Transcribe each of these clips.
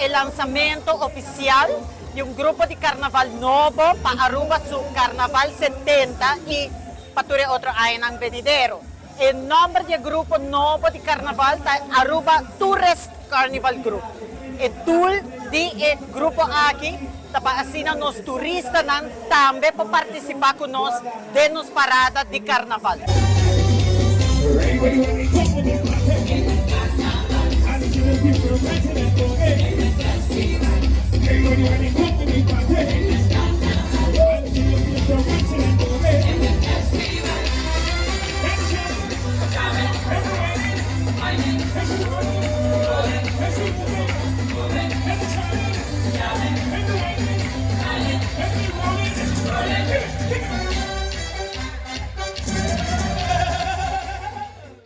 el lanzamiento oficial de un grupo de carnaval nuevo para Aruba, su Carnaval 70 y para otro año en venidero. El nombre del grupo nuevo de carnaval es Aruba Tourist Carnival Group. El tool de grupo aquí para así los turistas también para participar con nosotros de las paradas de carnaval.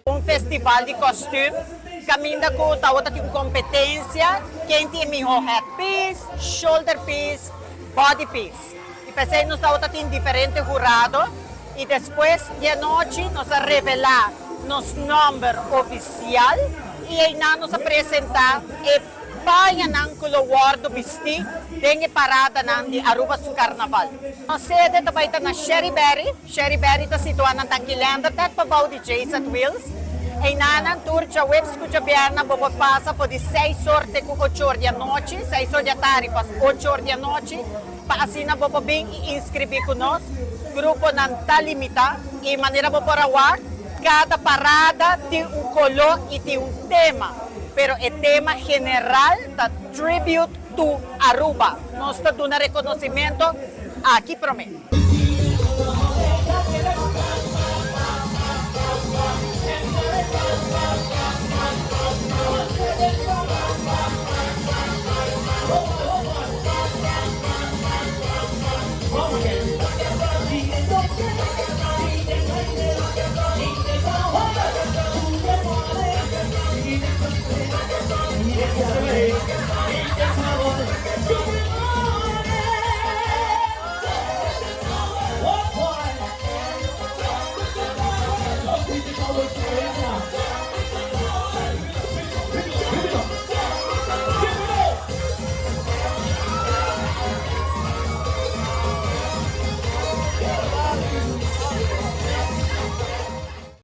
Un festival de costume, caminha com outra competência, quem tem melhor headpiece, shoulder piece, body piece. E pensei nós tem diferentes jurados e depois de noite nós revelar nos número oficial e aí nos apresentar e banha nan kulo wardo bisti dengue parada nan di Aruba su Carnaval. A sede também está na Sherry Berry está situada na Tanquilanda, até para o DJ at Wheels. E nanan tour já webs que já vierna bobo passa por de 6 horas com 8 horas da noite, 6 horas da tarde para 8 horas da noite, para assim na bobo bem e inscrever com nós. Grupo não está limitado e maneira bobo rawar, cada parada tem color e tem tema. Pero o tema general da Tribute to Aruba. Nós estamos dando reconhecimento aqui para mim.